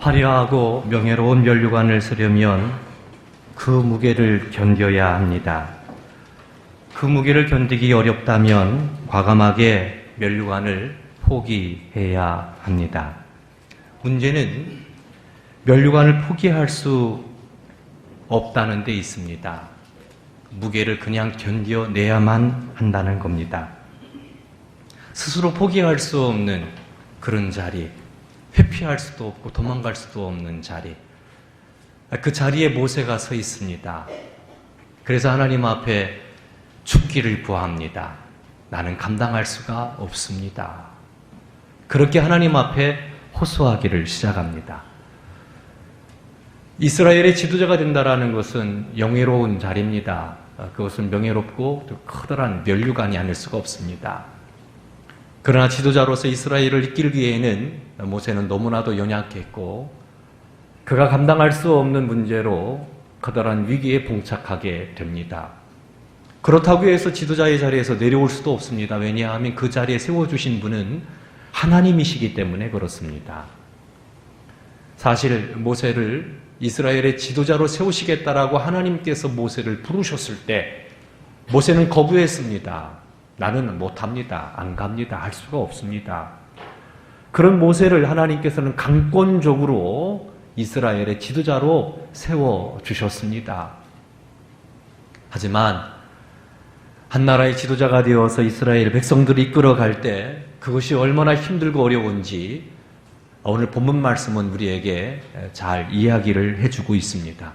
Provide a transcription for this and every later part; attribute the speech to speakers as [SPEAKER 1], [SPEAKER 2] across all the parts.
[SPEAKER 1] 화려하고 명예로운 면류관을 쓰려면 그 무게를 견뎌야 합니다. 그 무게를 견디기 어렵다면 과감하게 면류관을 포기해야 합니다. 문제는 면류관을 포기할 수 없다는 데 있습니다. 무게를 그냥 견뎌내야만 한다는 겁니다. 스스로 포기할 수 없는 그런 자리, 회피할 수도 없고 도망갈 수도 없는 자리, 그 자리에 모세가 서 있습니다. 그래서 하나님 앞에 죽기를 구합니다. 나는 감당할 수가 없습니다. 그렇게 하나님 앞에 호소하기를 시작합니다. 이스라엘의 지도자가 된다는 것은 영예로운 자리입니다. 그것은 명예롭고 커다란 면류관이 아닐 수가 없습니다. 그러나 지도자로서 이스라엘을 이끌기에는 모세는 너무나도 연약했고 그가 감당할 수 없는 문제로 커다란 위기에 봉착하게 됩니다. 그렇다고 해서 지도자의 자리에서 내려올 수도 없습니다. 왜냐하면 그 자리에 세워주신 분은 하나님이시기 때문에 그렇습니다. 사실 모세를 이스라엘의 지도자로 세우시겠다라고 하나님께서 모세를 부르셨을 때 모세는 거부했습니다. 나는 못합니다. 안 갑니다. 할 수가 없습니다. 그런 모세를 하나님께서는 강권적으로 이스라엘의 지도자로 세워주셨습니다. 하지만 한 나라의 지도자가 되어서 이스라엘 백성들을 이끌어갈 때 그것이 얼마나 힘들고 어려운지 오늘 본문 말씀은 우리에게 잘 이야기를 해주고 있습니다.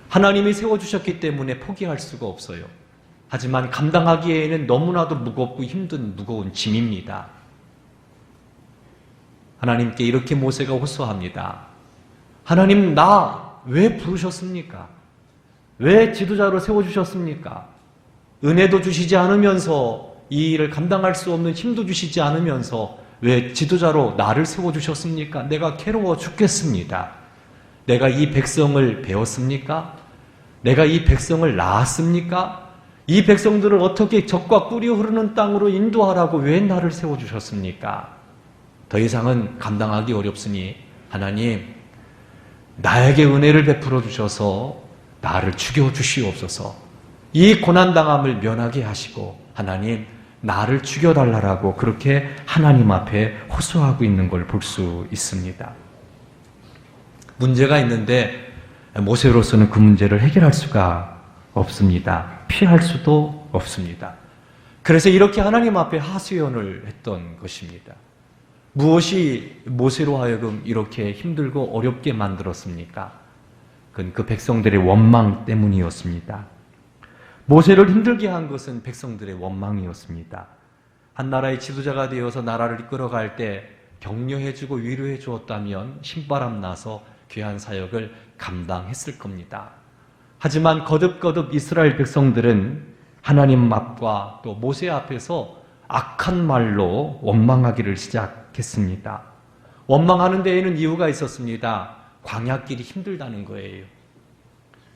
[SPEAKER 1] 하나님이 세워주셨기 때문에 포기할 수가 없어요. 하지만 감당하기에는 너무나도 무겁고 힘든 무거운 짐입니다. 하나님께 이렇게 모세가 호소합니다. 하나님, 나 왜 부르셨습니까? 왜 지도자로 세워주셨습니까? 은혜도 주시지 않으면서 이 일을 감당할 수 없는 힘도 주시지 않으면서 왜 지도자로 나를 세워주셨습니까? 내가 괴로워 죽겠습니다. 내가 이 백성을 배웠습니까? 내가 이 백성을 낳았습니까? 이 백성들을 어떻게 적과 꿀이 흐르는 땅으로 인도하라고 왜 나를 세워주셨습니까? 더 이상은 감당하기 어렵으니 하나님, 나에게 은혜를 베풀어 주셔서 나를 죽여주시옵소서. 이 고난당함을 면하게 하시고 하나님, 나를 죽여달라고 그렇게 하나님 앞에 호소하고 있는 걸 볼 수 있습니다. 문제가 있는데 모세로서는 그 문제를 해결할 수가 없습니다. 피할 수도 없습니다. 그래서 이렇게 하나님 앞에 하소연을 했던 것입니다. 무엇이 모세로 하여금 이렇게 힘들고 어렵게 만들었습니까? 그건 그 백성들의 원망 때문이었습니다. 모세를 힘들게 한 것은 백성들의 원망이었습니다. 한 나라의 지도자가 되어서 나라를 이끌어갈 때 격려해주고 위로해 주었다면 신바람 나서 귀한 사역을 감당했을 겁니다. 하지만 거듭거듭 이스라엘 백성들은 하나님 앞과 또 모세 앞에서 악한 말로 원망하기를 시작했습니다. 원망하는 데에는 이유가 있었습니다. 광야길이 힘들다는 거예요.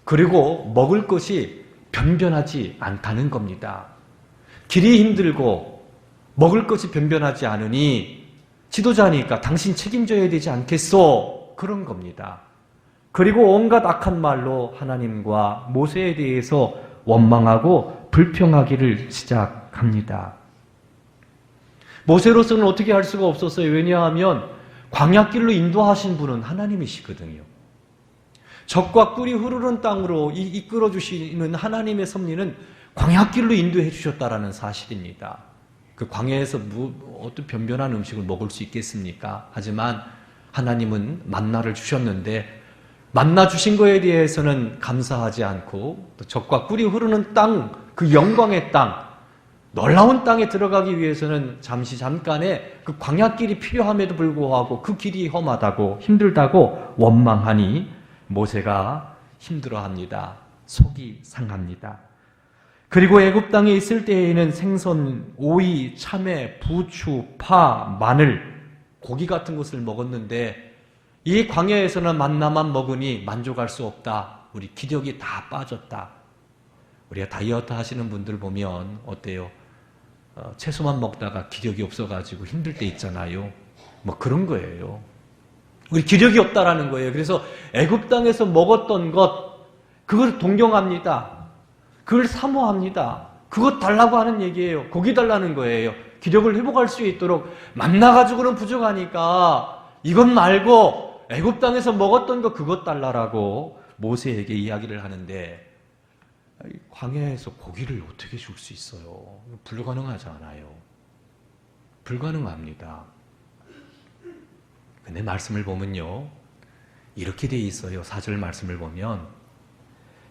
[SPEAKER 1] 그리고 먹을 것이 변변하지 않다는 겁니다. 길이 힘들고 먹을 것이 변변하지 않으니 지도자니까 당신 책임져야 되지 않겠소? 그런 겁니다. 그리고 온갖 악한 말로 하나님과 모세에 대해서 원망하고 불평하기를 시작합니다. 모세로서는 어떻게 할 수가 없었어요. 왜냐하면 광야길로 인도하신 분은 하나님이시거든요. 적과 꿀이 흐르는 땅으로 이끌어 주시는 하나님의 섭리는 광야길로 인도해 주셨다라는 사실입니다. 그 광야에서 어떤 변변한 음식을 먹을 수 있겠습니까? 하지만 하나님은 만나를 주셨는데 만나 주신 거에 대해서는 감사하지 않고 또 적과 꿀이 흐르는 땅, 그 영광의 땅, 놀라운 땅에 들어가기 위해서는 잠깐의 그 광야길이 필요함에도 불구하고 그 길이 험하다고 힘들다고 원망하니 모세가 힘들어합니다. 속이 상합니다. 그리고 애굽 땅에 있을 때에는 생선, 오이, 참외, 부추, 파, 마늘, 고기 같은 것을 먹었는데 이 광야에서는 만나만 먹으니 만족할 수 없다. 우리 기력이 다 빠졌다. 우리가 다이어트 하시는 분들 보면 어때요? 채소만 먹다가 기력이 없어가지고 힘들 때 있잖아요. 뭐 그런 거예요. 우리 기력이 없다라는 거예요. 그래서 애굽 땅에서 먹었던 것, 그걸 동경합니다. 그걸 사모합니다. 그것 달라고 하는 얘기예요. 고기 달라는 거예요. 기력을 회복할 수 있도록 만나가지고는 부족하니까 이것 말고 애굽 땅에서 먹었던 거 그것 달라라고 모세에게 이야기를 하는데, 광야에서 고기를 어떻게 줄 수 있어요? 불가능하지 않아요. 불가능합니다. 근데 말씀을 보면요, 이렇게 돼 있어요. 4절 말씀을 보면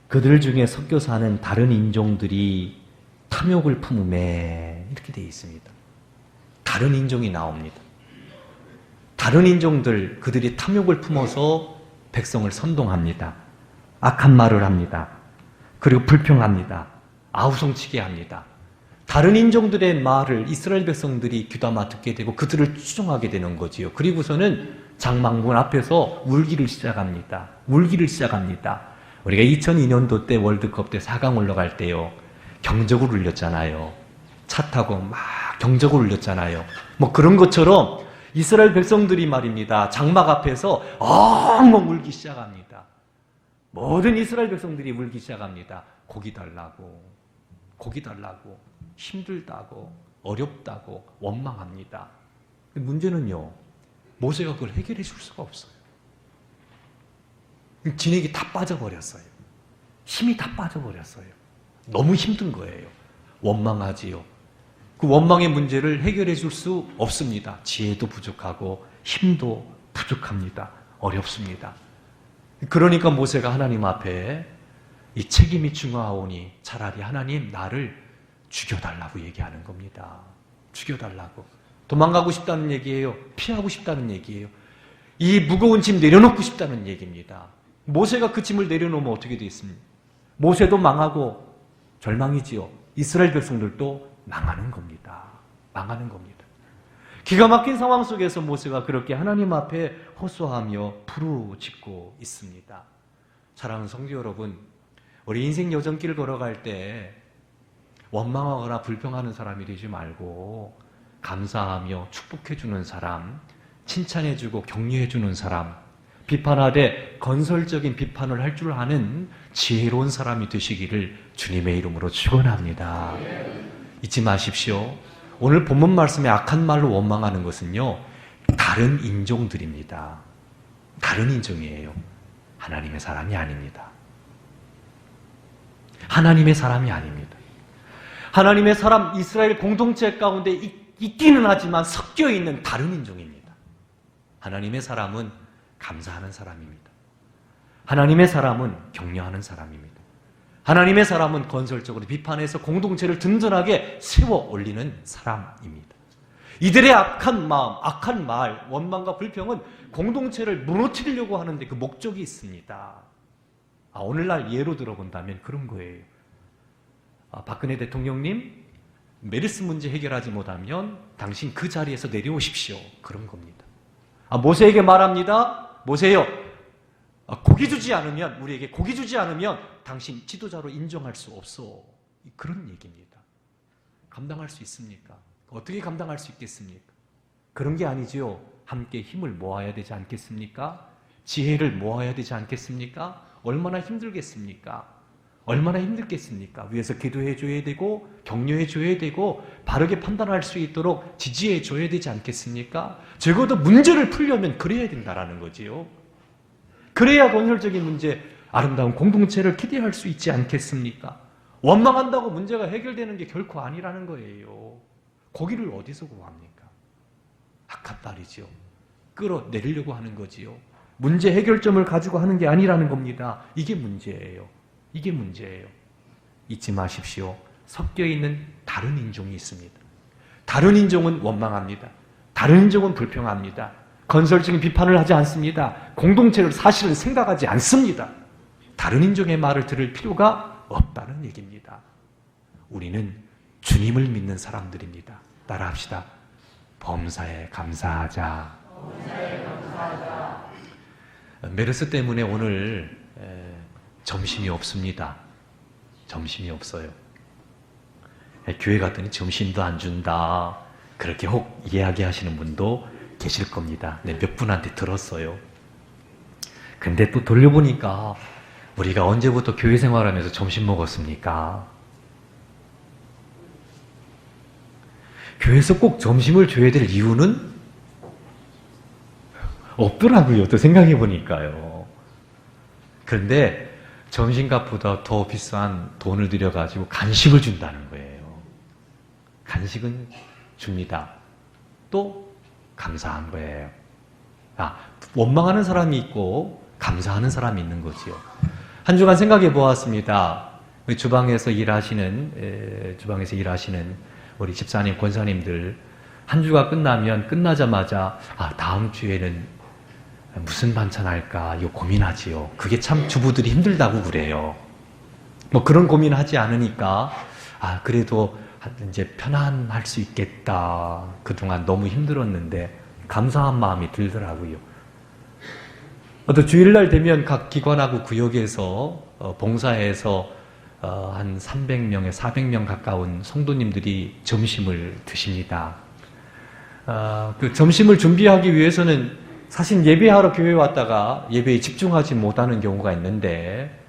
[SPEAKER 1] 그들 중에 섞여 사는 다른 인종들이 탐욕을 품음에, 이렇게 돼 있습니다. 다른 인종이 나옵니다. 다른 인종들, 그들이 탐욕을 품어서 백성을 선동합니다. 악한 말을 합니다. 그리고 불평합니다. 아우성치게 합니다. 다른 인종들의 말을 이스라엘 백성들이 귀담아 듣게 되고 그들을 추종하게 되는 거지요. 그리고서는 장막문 앞에서 울기를 시작합니다. 울기를 시작합니다. 우리가 2002년도 때 월드컵 때 4강 올라갈 때요, 경적을 울렸잖아요. 차 타고 막 경적을 울렸잖아요. 뭐 그런 것처럼 이스라엘 백성들이 말입니다, 장막 앞에서 엉엉 울기 시작합니다. 모든 이스라엘 백성들이 울기 시작합니다. 고기 달라고, 고기 달라고, 힘들다고, 어렵다고, 원망합니다. 문제는요, 모세가 그걸 해결해 줄 수가 없어요. 진액이 다 빠져버렸어요. 힘이 다 빠져버렸어요. 너무 힘든 거예요. 원망하지요. 그 원망의 문제를 해결해 줄 수 없습니다. 지혜도 부족하고 힘도 부족합니다. 어렵습니다. 그러니까 모세가 하나님 앞에 이 책임이 중하오니 차라리 하나님 나를 죽여달라고 얘기하는 겁니다. 죽여달라고. 도망가고 싶다는 얘기예요. 피하고 싶다는 얘기예요. 이 무거운 짐 내려놓고 싶다는 얘기입니다. 모세가 그 짐을 내려놓으면 어떻게 되겠습니까? 모세도 망하고 절망이지요. 이스라엘 백성들도 망하는 겁니다. 망하는 겁니다. 기가 막힌 상황 속에서 모세가 그렇게 하나님 앞에 호소하며 부르짖고 있습니다. 사랑하는 성도 여러분, 우리 인생 여정길 걸어갈 때 원망하거나 불평하는 사람이 되지 말고 감사하며 축복해주는 사람, 칭찬해주고 격려해주는 사람, 비판하되 건설적인 비판을 할 줄 아는 지혜로운 사람이 되시기를 주님의 이름으로 축원합니다. 잊지 마십시오. 오늘 본문 말씀에 악한 말로 원망하는 것은요, 다른 인종들입니다. 다른 인종이에요. 하나님의 사람이 아닙니다. 하나님의 사람이 아닙니다. 하나님의 사람, 이스라엘 공동체 가운데 있기는 하지만 섞여 있는 다른 인종입니다. 하나님의 사람은 감사하는 사람입니다. 하나님의 사람은 격려하는 사람입니다. 하나님의 사람은 건설적으로 비판해서 공동체를 든든하게 세워 올리는 사람입니다. 이들의 악한 마음, 악한 말, 원망과 불평은 공동체를 무너뜨리려고 하는데 그 목적이 있습니다. 오늘날 예로 들어본다면 그런 거예요. 박근혜 대통령님, 메르스 문제 해결하지 못하면 당신 그 자리에서 내려오십시오. 그런 겁니다. 모세에게 말합니다. 모세요, 고기 주지 않으면, 우리에게 고기 주지 않으면 당신 지도자로 인정할 수 없어. 그런 얘기입니다. 감당할 수 있습니까? 어떻게 감당할 수 있겠습니까? 그런 게 아니지요. 함께 힘을 모아야 되지 않겠습니까? 지혜를 모아야 되지 않겠습니까? 얼마나 힘들겠습니까? 얼마나 힘들겠습니까? 위에서 기도해 줘야 되고 격려해 줘야 되고 바르게 판단할 수 있도록 지지해 줘야 되지 않겠습니까? 적어도 문제를 풀려면 그래야 된다라는 거지요. 그래야 건설적인 문제, 아름다운 공동체를 기대할 수 있지 않겠습니까? 원망한다고 문제가 해결되는 게 결코 아니라는 거예요. 고기를 어디서 구합니까? 악한 말이지요. 끌어내리려고 하는 거지요. 문제 해결점을 가지고 하는 게 아니라는 겁니다. 이게 문제예요. 이게 문제예요. 잊지 마십시오. 섞여 있는 다른 인종이 있습니다. 다른 인종은 원망합니다. 다른 인종은 불평합니다. 건설적인 비판을 하지 않습니다. 공동체를 사실은 생각하지 않습니다. 다른 인종의 말을 들을 필요가 없다는 얘기입니다. 우리는 주님을 믿는 사람들입니다. 따라합시다. 범사에 감사하자. 범사에 감사하자. 메르스 때문에 오늘 점심이 없습니다. 점심이 없어요. 교회 갔더니 점심도 안 준다. 그렇게 혹 이야기하시는 분도 계실 겁니다. 몇 분한테 들었어요. 근데 또 돌려보니까 우리가 언제부터 교회 생활하면서 점심 먹었습니까? 교회에서 꼭 점심을 줘야 될 이유는 없더라고요. 또 생각해 보니까요. 그런데 점심값보다 더 비싼 돈을 들여가지고 간식을 준다는 거예요. 간식은 줍니다. 또 감사한 거예요. 원망하는 사람이 있고 감사하는 사람이 있는 거지요. 한 주간 생각해 보았습니다. 주방에서 일하시는 우리 집사님, 권사님들 한 주가 끝나자마자 다음 주에는 무슨 반찬 할까 이거 고민하지요. 그게 참 주부들이 힘들다고 그래요. 뭐 그런 고민하지 않으니까 그래도 이제 편안할 수 있겠다. 그동안 너무 힘들었는데 감사한 마음이 들더라고요. 또 주일날 되면 각 기관하고 구역에서 봉사해서 한 300명에 400명 가까운 성도님들이 점심을 드십니다. 그 점심을 준비하기 위해서는 사실 예배하러 교회에 왔다가 예배에 집중하지 못하는 경우가 있는데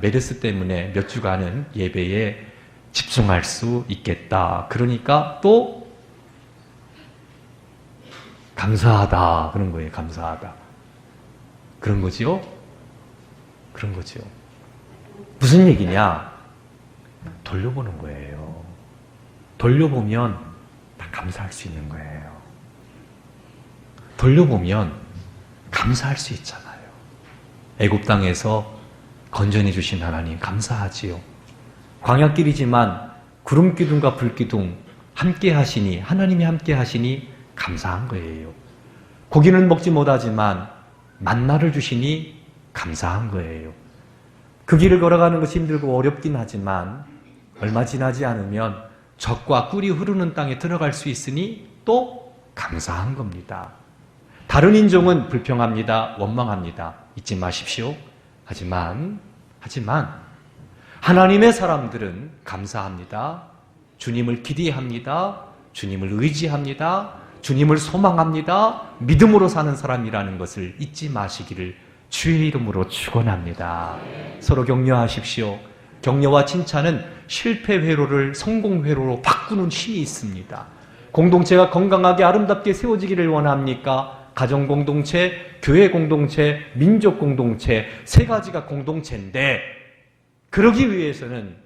[SPEAKER 1] 메르스 때문에 몇 주간은 예배에 집중할 수 있겠다. 그러니까 또 감사하다. 그런 거예요. 감사하다. 그런 거지요? 그런 거지요. 무슨 얘기냐? 돌려보는 거예요. 돌려보면 다 감사할 수 있는 거예요. 돌려보면 감사할 수 있잖아요. 애굽 땅에서 건져내 주신 하나님 감사하지요. 광야길이지만 구름 기둥과 불 기둥 함께 하시니 하나님이 함께 하시니 감사한 거예요. 고기는 먹지 못하지만 만나를 주시니 감사한 거예요. 그 길을 걸어가는 것이 힘들고 어렵긴 하지만 얼마 지나지 않으면 젖과 꿀이 흐르는 땅에 들어갈 수 있으니 또 감사한 겁니다. 다른 인종은 불평합니다. 원망합니다. 잊지 마십시오. 하지만 하나님의 사람들은 감사합니다. 주님을 기대합니다. 주님을 의지합니다. 주님을 소망합니다. 믿음으로 사는 사람이라는 것을 잊지 마시기를 주의 이름으로 축원합니다. 서로 격려하십시오. 격려와 칭찬은 실패 회로를 성공 회로로 바꾸는 힘이 있습니다. 공동체가 건강하게 아름답게 세워지기를 원합니까? 가정 공동체, 교회 공동체, 민족 공동체 세 가지가 공동체인데 그러기 위해서는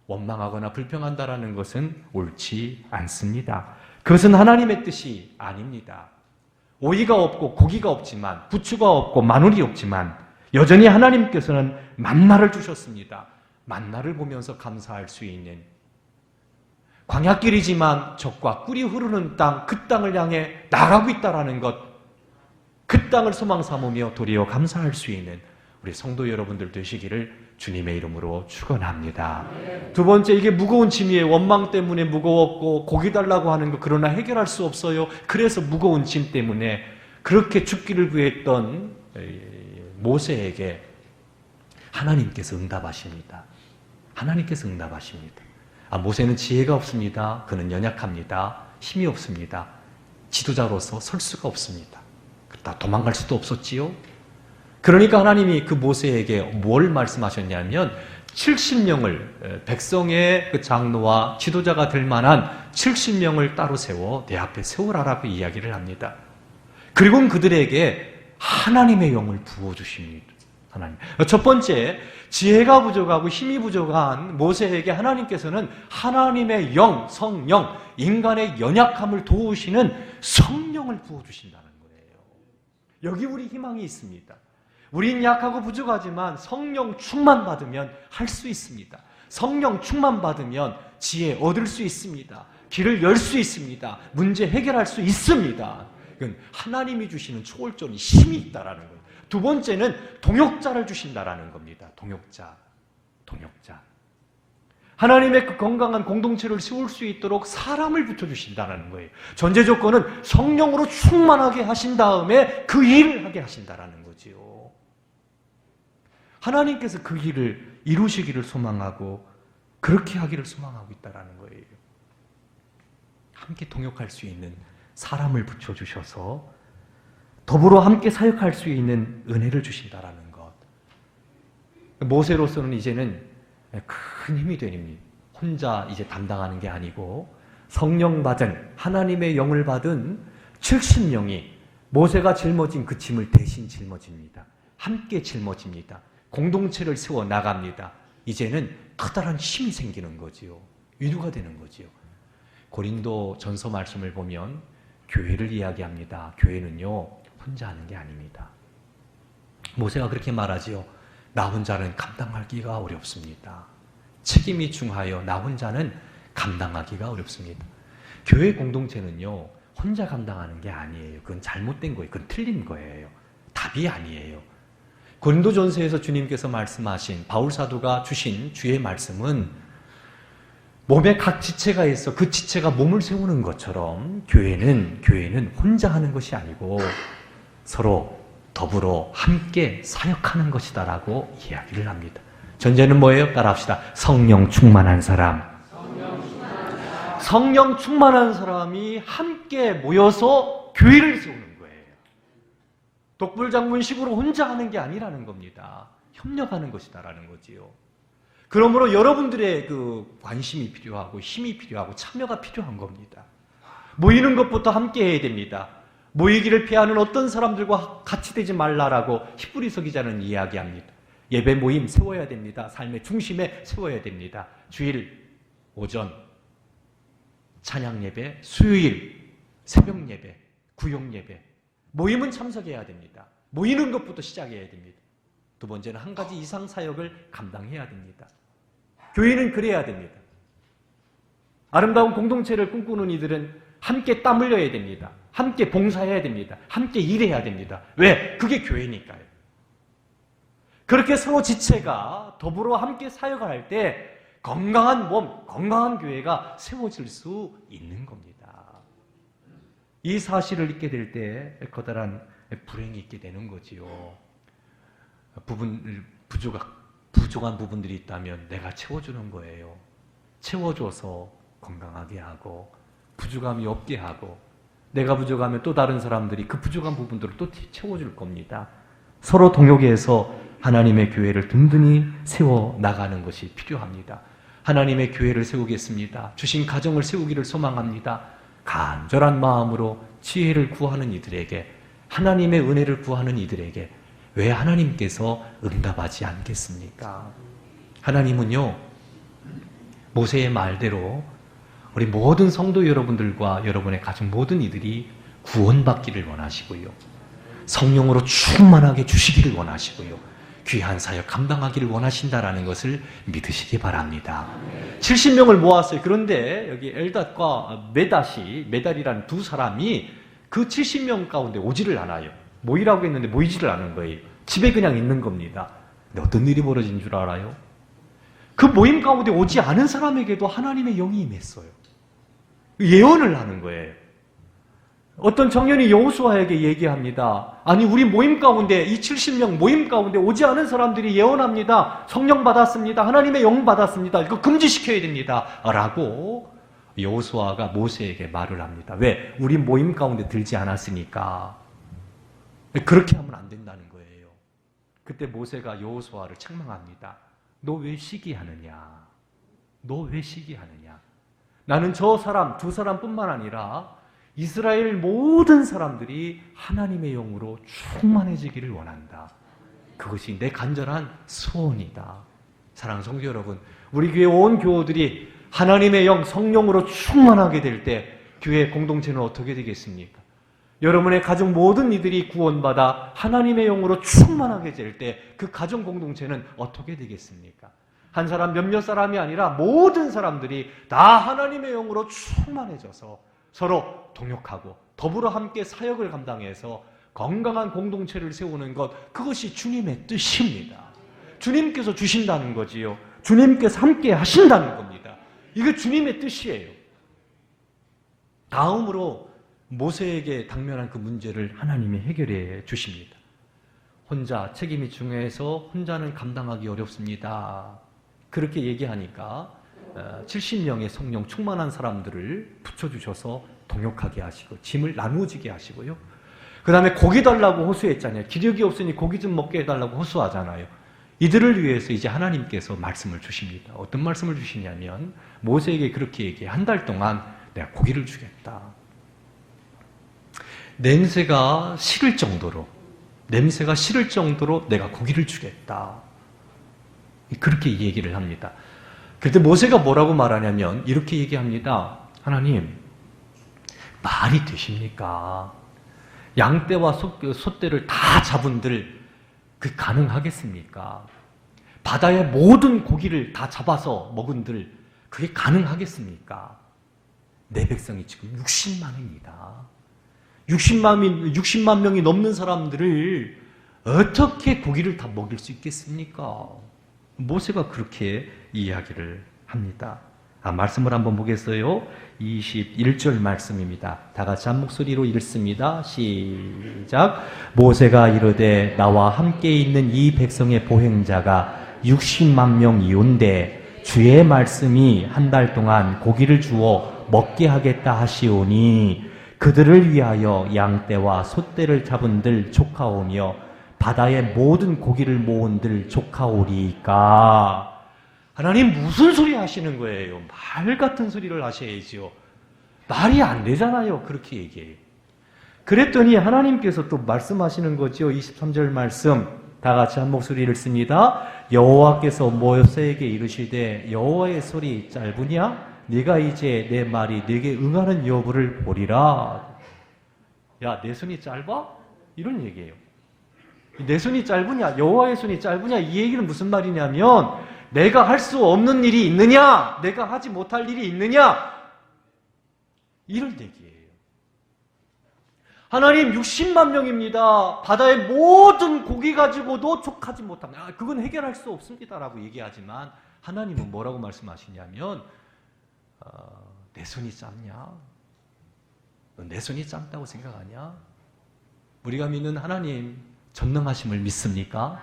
[SPEAKER 1] 원망하거나 불평한다라는 것은 옳지 않습니다. 그것은 하나님의 뜻이 아닙니다. 오이가 없고 고기가 없지만 부추가 없고 마늘이 없지만 여전히 하나님께서는 만나를 주셨습니다. 만나를 보면서 감사할 수 있는 광야길이지만 젖과 꿀이 흐르는 땅, 그 땅을 향해 나가고 있다라는 것, 그 땅을 소망 삼으며 도리어 감사할 수 있는 우리 성도 여러분들 되시기를 주님의 이름으로 축원합니다. 두 번째, 이게 무거운 짐이에요. 원망 때문에 무거웠고 고기 달라고 하는 거 그러나 해결할 수 없어요. 그래서 무거운 짐 때문에 그렇게 죽기를 구했던 모세에게 하나님께서 응답하십니다. 하나님께서 응답하십니다. 모세는 지혜가 없습니다. 그는 연약합니다. 힘이 없습니다. 지도자로서 설 수가 없습니다. 그러다 도망갈 수도 없었지요. 그러니까 하나님이 그 모세에게 뭘 말씀하셨냐면 70명을 백성의 그 장로와 지도자가 될 만한 70명을 따로 세워 내 앞에 세우라라고 이야기를 합니다. 그리고 그들에게 하나님의 영을 부어주십니다. 하나님. 첫 번째, 지혜가 부족하고 힘이 부족한 모세에게 하나님께서는 하나님의 영, 성령, 인간의 연약함을 도우시는 성령을 부어주신다는 거예요. 여기 우리 희망이 있습니다. 우린 약하고 부족하지만 성령 충만 받으면 할 수 있습니다. 성령 충만 받으면 지혜 얻을 수 있습니다. 길을 열 수 있습니다. 문제 해결할 수 있습니다. 이건 하나님이 주시는 초월적인 힘이 있다라는 거예요. 두 번째는 동역자를 주신다라는 겁니다. 동역자. 하나님의 그 건강한 공동체를 세울 수 있도록 사람을 붙여주신다는 거예요. 전제 조건은 성령으로 충만하게 하신 다음에 그 일을 하게 하신다는 거지요. 하나님께서 그 일을 이루시기를 소망하고 그렇게 하기를 소망하고 있다는 거예요. 함께 동역할 수 있는 사람을 붙여주셔서 더불어 함께 사역할 수 있는 은혜를 주신다는 모세로서는 이제는 큰 힘이 되니 혼자 이제 담당하는 게 아니고 성령 받은 하나님의 영을 받은 70명이 모세가 짊어진 그 짐을 대신 짊어집니다. 함께 짊어집니다. 공동체를 세워 나갑니다. 이제는 커다란 힘이 생기는 거지요. 위로가 되는 거지요. 고린도 전서 말씀을 보면 교회를 이야기합니다. 교회는요, 혼자 하는 게 아닙니다. 모세가 그렇게 말하지요. 나 혼자는 감당하기가 어렵습니다. 책임이 중하여 나 혼자는 감당하기가 어렵습니다. 교회 공동체는요, 혼자 감당하는 게 아니에요. 그건 잘못된 거예요. 그건 틀린 거예요. 답이 아니에요. 고린도전서에서 주님께서 말씀하신 바울 사도가 주신 주의 말씀은 몸에 각 지체가 있어 그 지체가 몸을 세우는 것처럼 교회는 혼자 하는 것이 아니고 서로 더불어 함께 사역하는 것이다라고 이야기를 합니다. 전제는 뭐예요? 따라합시다. 성령 충만한 사람. 성령 충만한 사람이 함께 모여서 교회를 세우는 거예요. 독불장군식으로 혼자 하는 게 아니라는 겁니다. 협력하는 것이다라는 거지요. 그러므로 여러분들의 그 관심이 필요하고 힘이 필요하고 참여가 필요한 겁니다. 모이는 것부터 함께 해야 됩니다. 모이기를 피하는 어떤 사람들과 같이 되지 말라라고 히브리서 기자는 이야기합니다. 예배 모임 세워야 됩니다. 삶의 중심에 세워야 됩니다. 주일 오전 찬양 예배, 수요일 새벽 예배, 구역 예배 모임은 참석해야 됩니다. 모이는 것부터 시작해야 됩니다. 두 번째는 한 가지 이상 사역을 감당해야 됩니다. 교회는 그래야 됩니다. 아름다운 공동체를 꿈꾸는 이들은 함께 땀 흘려야 됩니다. 함께 봉사해야 됩니다. 함께 일해야 됩니다. 왜? 그게 교회니까요. 그렇게 서로 지체가 더불어 함께 사역을 할 때 건강한 몸, 건강한 교회가 세워질 수 있는 겁니다. 이 사실을 잊게 될 때 커다란 불행이 있게 되는 거지요. 부족한 부분들이 있다면 내가 채워주는 거예요. 채워줘서 건강하게 하고 부족함이 없게 하고 내가 부족하면 또 다른 사람들이 그 부족한 부분들을 또 채워줄 겁니다. 서로 동역해서 하나님의 교회를 든든히 세워나가는 것이 필요합니다. 하나님의 교회를 세우겠습니다. 주신 가정을 세우기를 소망합니다. 간절한 마음으로 지혜를 구하는 이들에게 하나님의 은혜를 구하는 이들에게 왜 하나님께서 응답하지 않겠습니까? 하나님은요, 모세의 말대로 우리 모든 성도 여러분들과 여러분의 가족 모든 이들이 구원받기를 원하시고요. 성령으로 충만하게 주시기를 원하시고요. 귀한 사역 감당하기를 원하신다라는 것을 믿으시기 바랍니다. 70명을 모았어요. 그런데 여기 엘닷과 메달이라는 두 사람이 그 70명 가운데 오지를 않아요. 모이라고 했는데 모이지를 않은 거예요. 집에 그냥 있는 겁니다. 근데 어떤 일이 벌어진 줄 알아요? 그 모임 가운데 오지 않은 사람에게도 하나님의 영이 임했어요. 예언을 하는 거예요. 어떤 청년이 여호수아에게 얘기합니다. 아니 우리 모임 가운데 이 70명 모임 가운데 오지 않은 사람들이 예언합니다. 성령 받았습니다. 하나님의 영 받았습니다. 이거 금지시켜야 됩니다. 라고 여호수아가 모세에게 말을 합니다. 왜? 우리 모임 가운데 들지 않았으니까. 그렇게 하면 안 된다는 거예요. 그때 모세가 여호수아를 책망합니다. 너 왜 시기하느냐? 너 왜 시기하느냐? 나는 저 사람, 두 사람뿐만 아니라 이스라엘 모든 사람들이 하나님의 영으로 충만해지기를 원한다. 그것이 내 간절한 소원이다. 사랑하는 성도 여러분, 우리 교회 온 교우들이 하나님의 영, 성령으로 충만하게 될 때 교회 공동체는 어떻게 되겠습니까? 여러분의 가족 모든 이들이 구원받아 하나님의 영으로 충만하게 될 때 그 가정 공동체는 어떻게 되겠습니까? 한 사람 몇몇 사람이 아니라 모든 사람들이 다 하나님의 영으로 충만해져서 서로 동역하고 더불어 함께 사역을 감당해서 건강한 공동체를 세우는 것, 그것이 주님의 뜻입니다. 주님께서 주신다는 거지요. 주님께서 함께 하신다는 겁니다. 이게 주님의 뜻이에요. 다음으로 모세에게 당면한 그 문제를 하나님이 해결해 주십니다. 혼자 책임이 중요해서 혼자는 감당하기 어렵습니다. 그렇게 얘기하니까 70명의 성령 충만한 사람들을 붙여주셔서 동역하게 하시고 짐을 나누어지게 하시고요. 그 다음에 고기 달라고 호소했잖아요. 기력이 없으니 고기 좀 먹게 해달라고 호소하잖아요. 이들을 위해서 이제 하나님께서 말씀을 주십니다. 어떤 말씀을 주시냐면 모세에게 그렇게 얘기해. 한 달 동안 내가 고기를 주겠다. 냄새가 싫을 정도로 내가 고기를 주겠다. 그렇게 얘기를 합니다. 그때 모세가 뭐라고 말하냐면 이렇게 얘기합니다. 하나님, 말이 되십니까? 양떼와 소떼를 다 잡은들 가능하겠습니까? 바다의 모든 고기를 다 잡아서 먹은들 그게 가능하겠습니까? 내 백성이 지금 60만입니다. 60만 명이 넘는 사람들을 어떻게 고기를 다 먹일 수 있겠습니까? 모세가 그렇게 이야기를 합니다. 말씀을 한번 보겠어요. 21절 말씀입니다. 다 같이 한 목소리로 읽습니다. 시작. 모세가 이르되 나와 함께 있는 이 백성의 보행자가 60만 명이온데 주의 말씀이 한 달 동안 고기를 주어 먹게 하겠다 하시오니 그들을 위하여 양떼와 소떼를 잡은들 조카오며 바다의 모든 고기를 모은들 조카오리이까. 하나님 무슨 소리 하시는 거예요? 말 같은 소리를 하셔야지요. 말이 안 되잖아요. 그렇게 얘기해요. 그랬더니 하나님께서 또 말씀하시는 거죠. 23절 말씀 다 같이 한 목소리를 씁니다. 여호와께서 모세에게 이르시되 여호와의 소리 짧으냐? 네가 이제 내 말이 네게 응하는 여부를 보리라. 야, 내 손이 짧아? 이런 얘기예요. 내 손이 짧으냐? 여호와의 손이 짧으냐? 이 얘기는 무슨 말이냐면 내가 할 수 없는 일이 있느냐? 내가 하지 못할 일이 있느냐? 이런 얘기예요. 하나님 60만 명입니다. 바다의 모든 고기 가지고도 족하지 못합니다. 그건 해결할 수 없습니다라고 얘기하지만 하나님은 뭐라고 말씀하시냐면 내 손이 짧냐? 너 내 손이 짧다고 생각하냐? 우리가 믿는 하나님 전능하심을 믿습니까?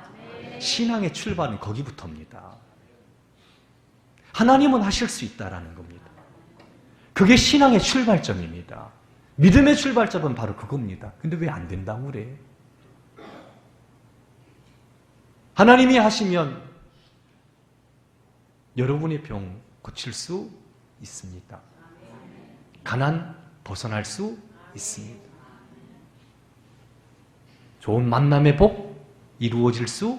[SPEAKER 1] 신앙의 출발은 거기부터입니다. 하나님은 하실 수 있다라는 겁니다. 그게 신앙의 출발점입니다. 믿음의 출발점은 바로 그겁니다. 근데 왜 안 된다고 그래? 하나님이 하시면 여러분의 병 고칠 수 있습니다. 가난 벗어날 수 있습니다. 좋은 만남의 복 이루어질 수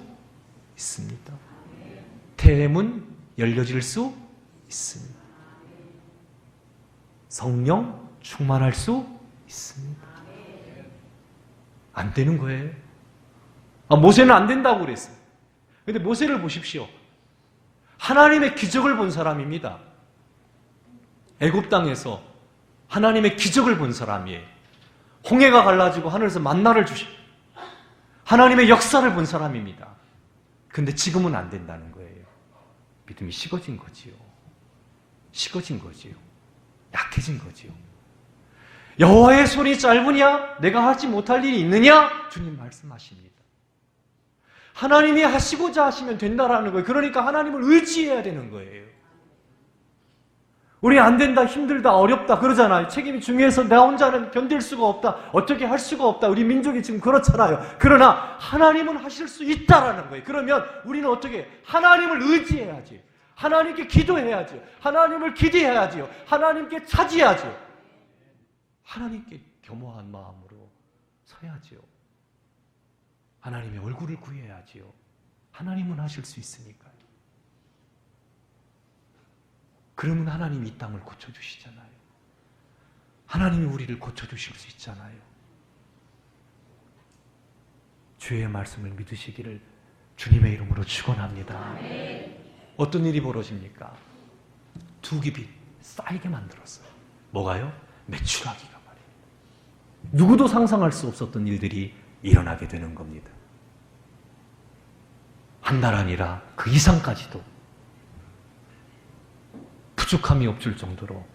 [SPEAKER 1] 있습니다. 태문 열려질 수 있습니다. 성령 충만할 수 있습니다. 안 되는 거예요. 모세는 안 된다고 그랬어요. 근데 모세를 보십시오. 하나님의 기적을 본 사람입니다. 애굽 땅에서 하나님의 기적을 본 사람이에요. 홍해가 갈라지고 하늘에서 만나를 주시고 하나님의 역사를 본 사람입니다. 근데 지금은 안 된다는 거예요. 믿음이 식어진 거지요. 식어진 거지요. 약해진 거지요. 여호와의 손이 짧으냐? 내가 하지 못할 일이 있느냐? 주님 말씀하십니다. 하나님이 하시고자 하시면 된다라는 거예요. 그러니까 하나님을 의지해야 되는 거예요. 우리 안 된다, 힘들다, 어렵다 그러잖아요. 책임이 중요해서 나 혼자는 견딜 수가 없다, 어떻게 할 수가 없다. 우리 민족이 지금 그렇잖아요. 그러나 하나님은 하실 수 있다라는 거예요. 그러면 우리는 어떻게 하나님을 의지해야지. 하나님께 기도해야지. 하나님을 기대해야지요. 하나님께 차지해야지요. 하나님께 겸허한 마음으로 서야지요. 하나님의 얼굴을 구해야지요. 하나님은 하실 수 있으니까요. 그러면 하나님이 이 땅을 고쳐주시잖아요. 하나님이 우리를 고쳐주실 수 있잖아요. 주의 말씀을 믿으시기를 주님의 이름으로 축원합니다. 어떤 일이 벌어집니까? 두깁이 쌓이게 만들었어요. 뭐가요? 매출하기가 말이에요. 누구도 상상할 수 없었던 일들이 일어나게 되는 겁니다. 한 달 아니라 그 이상까지도 부족함이 없을 정도로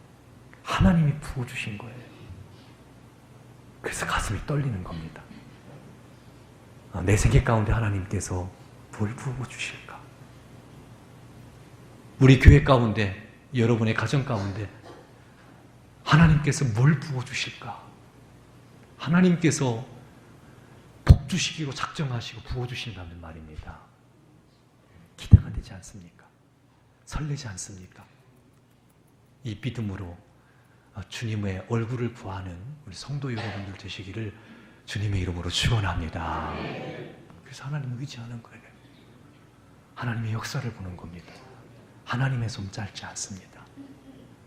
[SPEAKER 1] 하나님이 부어주신 거예요. 그래서 가슴이 떨리는 겁니다. 내 생계 가운데 하나님께서 뭘 부어주실까? 우리 교회 가운데, 여러분의 가정 가운데 하나님께서 뭘 부어주실까? 하나님께서 복 주시기로 작정하시고 부어주신다는 말입니다. 되지 않습니까? 설레지 않습니까? 이 믿음으로 주님의 얼굴을 구하는 우리 성도 여러분들 되시기를 주님의 이름으로 축원합니다. 그래서 하나님을 의지하는 거예요. 하나님의 역사를 보는 겁니다. 하나님의 손 짧지 않습니다.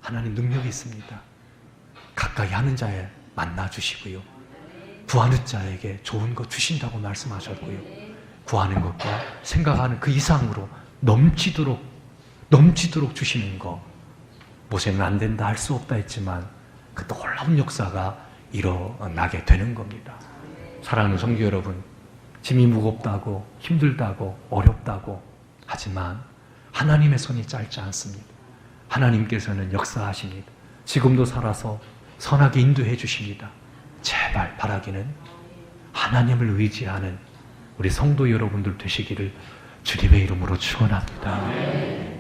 [SPEAKER 1] 하나님 능력이 있습니다. 가까이 하는 자에 만나주시고요. 구하는 자에게 좋은 것 주신다고 말씀하셨고요. 구하는 것과 생각하는 그 이상으로 넘치도록 주시는 거. 모세는 안 된다, 할 수 없다 했지만 그 놀라운 역사가 일어나게 되는 겁니다. 사랑하는 성도 여러분, 짐이 무겁다고 힘들다고 어렵다고 하지만 하나님의 손이 짧지 않습니다. 하나님께서는 역사하십니다. 지금도 살아서 선하게 인도해 주십니다. 제발 바라기는 하나님을 의지하는 우리 성도 여러분들 되시기를 주님의 이름으로 축원합니다.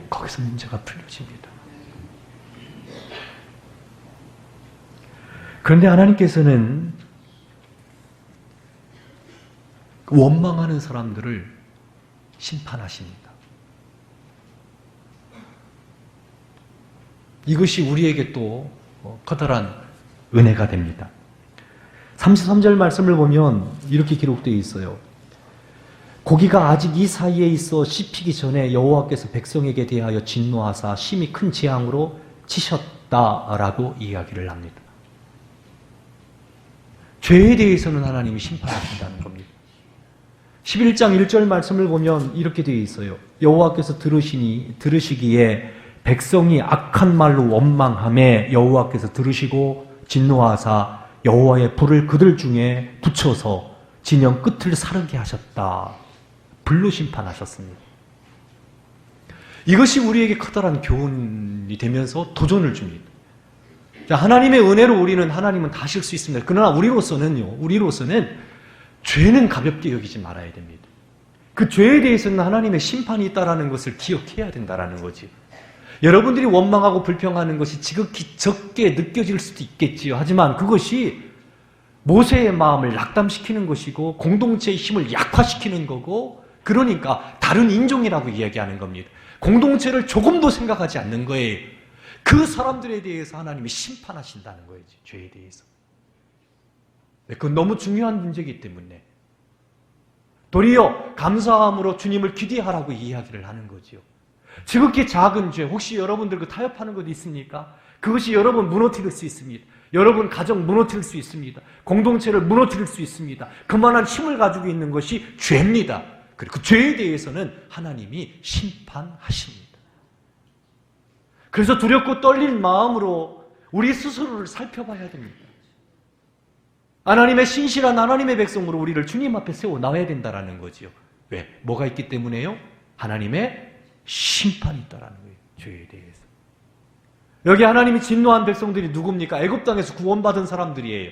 [SPEAKER 1] 거기서 문제가 풀려집니다. 그런데 하나님께서는 원망하는 사람들을 심판하십니다. 이것이 우리에게 또 커다란 은혜가 됩니다. 33절 말씀을 보면 이렇게 기록되어 있어요. 고기가 아직 이 사이에 있어 씹히기 전에 여호와께서 백성에게 대하여 진노하사 심히 큰 재앙으로 치셨다라고 이야기를 합니다. 죄에 대해서는 하나님이 심판하신다는 겁니다. 11장 1절 말씀을 보면 이렇게 되어 있어요. 여호와께서 들으시기에 백성이 악한 말로 원망하매 여호와께서 들으시고 진노하사 여호와의 불을 그들 중에 붙여서 진영 끝을 사르게 하셨다. 불로 심판하셨습니다. 이것이 우리에게 커다란 교훈이 되면서 도전을 줍니다. 자, 하나님의 은혜로 하나님은 다 하실 수 있습니다. 그러나 우리로서는 죄는 가볍게 여기지 말아야 됩니다. 그 죄에 대해서는 하나님의 심판이 있다는 것을 기억해야 된다는 거지. 여러분들이 원망하고 불평하는 것이 지극히 적게 느껴질 수도 있겠지요. 하지만 그것이 모세의 마음을 낙담시키는 것이고 공동체의 힘을 약화시키는 거고, 그러니까 다른 인종이라고 이야기하는 겁니다. 공동체를 조금도 생각하지 않는 거예요. 그 사람들에 대해서 하나님이 심판하신다는 거예요. 죄에 대해서. 그건 너무 중요한 문제이기 때문에 도리어 감사함으로 주님을 기대하라고 이야기를 하는 거지요. 지극히 작은 죄, 혹시 여러분들 타협하는 것 있습니까? 그것이 여러분 무너뜨릴 수 있습니다. 여러분 가정 무너뜨릴 수 있습니다. 공동체를 무너뜨릴 수 있습니다. 그만한 힘을 가지고 있는 것이 죄입니다. 그리고 그 죄에 대해서는 하나님이 심판하십니다. 그래서 두렵고 떨릴 마음으로 우리 스스로를 살펴봐야 됩니다. 하나님의 신실한 하나님의 백성으로 우리를 주님 앞에 세워 놔야 된다는 거지요. 왜? 뭐가 있기 때문에요? 하나님의 심판이 있다라는 거예요. 죄에 대해서. 여기 하나님이 진노한 백성들이 누굽니까? 애굽 땅에서 구원받은 사람들이에요.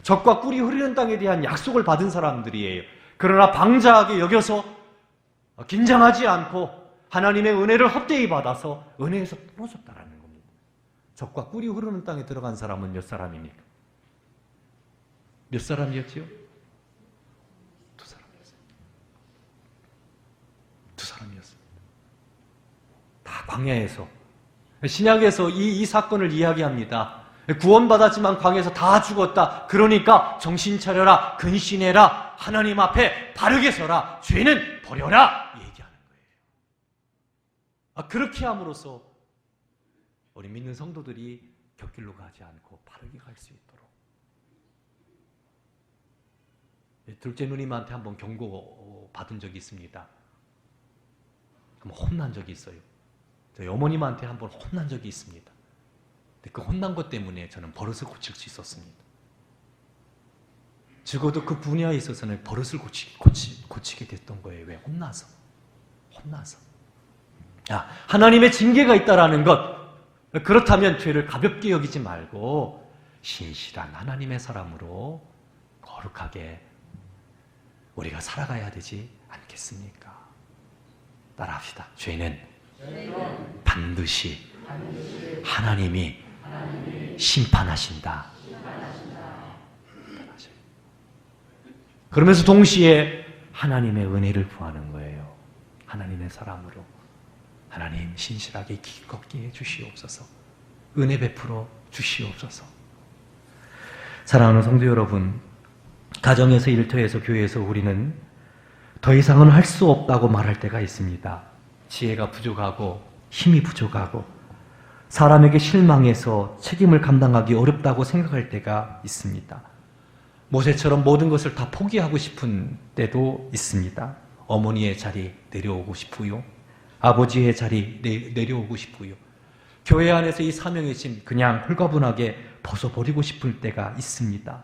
[SPEAKER 1] 젖과 꿀이 흐르는 땅에 대한 약속을 받은 사람들이에요. 그러나 방자하게 여겨서 긴장하지 않고 하나님의 은혜를 헛되이 받아서 은혜에서 떨어졌다라는 겁니다. 젖과 꿀이 흐르는 땅에 들어간 사람은 몇 사람입니까? 몇 사람이었지요? 두 사람이었어요. 두 사람이었습니다. 다 광야에서. 신약에서 이 사건을 이야기합니다. 구원받았지만 광야에서 다 죽었다. 그러니까 정신 차려라. 근신해라. 하나님 앞에 바르게 서라. 죄는 버려라. 얘기하는 거예요. 그렇게 함으로써 우리 믿는 성도들이 곁길로 가지 않고 바르게 갈 수 있도록. 둘째 누님한테 한번 경고 받은 적이 있습니다. 그럼 혼난 적이 있어요. 저희 어머님한테 한번 혼난 적이 있습니다. 근데 그 혼난 것 때문에 저는 버릇을 고칠 수 있었습니다. 적어도 그 분야에 있어서는 버릇을 고치게 됐던 거예요. 왜? 혼나서. 하나님의 징계가 있다라는 것. 그렇다면 죄를 가볍게 여기지 말고 신실한 하나님의 사람으로 거룩하게 우리가 살아가야 되지 않겠습니까? 따라합시다. 죄는 반드시 하나님이 심판하신다. 그러면서 동시에 하나님의 은혜를 구하는 거예요. 하나님의 사람으로. 하나님 신실하게 길 걷게 해주시옵소서. 은혜 베풀어 주시옵소서. 사랑하는 성도 여러분, 가정에서, 일터에서, 교회에서 우리는 더 이상은 할 수 없다고 말할 때가 있습니다. 지혜가 부족하고 힘이 부족하고 사람에게 실망해서 책임을 감당하기 어렵다고 생각할 때가 있습니다. 모세처럼 모든 것을 다 포기하고 싶은 때도 있습니다. 어머니의 자리 내려오고 싶고요. 아버지의 자리 내려오고 싶고요. 교회 안에서 이 사명의 짐 그냥 홀가분하게 벗어버리고 싶을 때가 있습니다.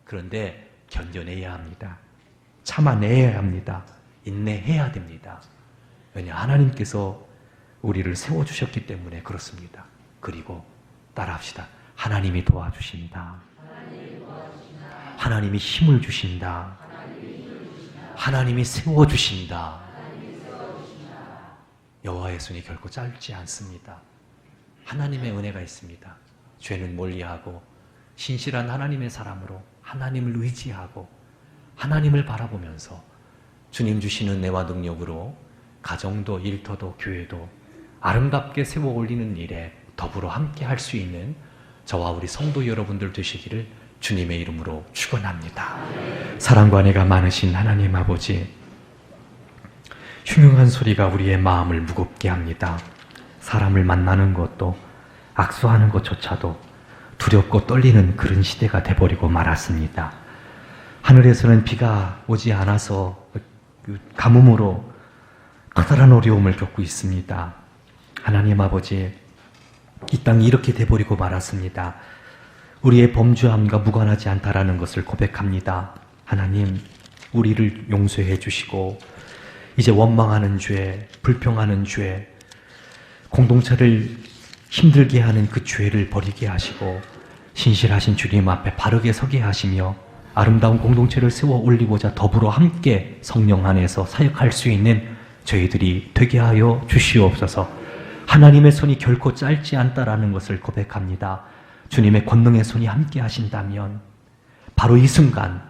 [SPEAKER 1] 그런데 견뎌내야 합니다. 참아내야 합니다. 인내해야 됩니다. 왜냐, 하나님께서 우리를 세워주셨기 때문에 그렇습니다. 그리고 따라합시다. 하나님이 도와주신다. 하나님이 힘을 주신다. 하나님이 세워주신다. 여호와의 손이 결코 짧지 않습니다. 하나님의 은혜가 있습니다. 죄는 멀리하고 신실한 하나님의 사람으로 하나님을 의지하고 하나님을 바라보면서 주님 주시는 은혜와 능력으로 가정도 일터도 교회도 아름답게 세워 올리는 일에 더불어 함께 할 수 있는 저와 우리 성도 여러분들 되시기를 주님의 이름으로 축원합니다. 사랑과 은혜가 많으신 하나님 아버지, 흉흉한 소리가 우리의 마음을 무겁게 합니다. 사람을 만나는 것도 악수하는 것조차도 두렵고 떨리는 그런 시대가 돼버리고 말았습니다. 하늘에서는 비가 오지 않아서 가뭄으로 커다란 어려움을 겪고 있습니다. 하나님 아버지, 이 땅이 이렇게 돼버리고 말았습니다. 우리의 범죄함과 무관하지 않다라는 것을 고백합니다. 하나님, 우리를 용서해 주시고 이제 원망하는 죄, 불평하는 죄, 공동체를 힘들게 하는 그 죄를 버리게 하시고 신실하신 주님 앞에 바르게 서게 하시며 아름다운 공동체를 세워 올리고자 더불어 함께 성령 안에서 사역할 수 있는 저희들이 되게 하여 주시옵소서. 하나님의 손이 결코 짧지 않다라는 것을 고백합니다. 주님의 권능의 손이 함께 하신다면 바로 이 순간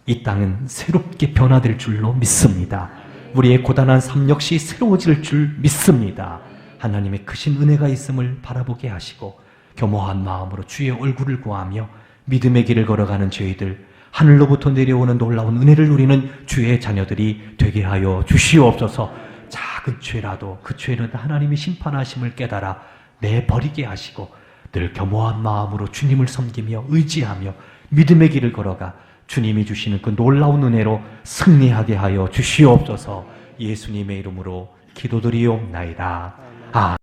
[SPEAKER 1] 이 땅은 새롭게 변화될 줄로 믿습니다. 우리의 고단한 삶 역시 새로워질 줄 믿습니다. 하나님의 크신 은혜가 있음을 바라보게 하시고 겸허한 마음으로 주의 얼굴을 구하며 믿음의 길을 걸어가는 저희들, 하늘로부터 내려오는 놀라운 은혜를 누리는 주의 자녀들이 되게 하여 주시옵소서. 작은 죄라도 그 죄는 하나님이 심판하심을 깨달아 내버리게 하시고 늘 겸허한 마음으로 주님을 섬기며 의지하며 믿음의 길을 걸어가 주님이 주시는 그 놀라운 은혜로 승리하게 하여 주시옵소서. 예수님의 이름으로 기도드리옵나이다. 아멘.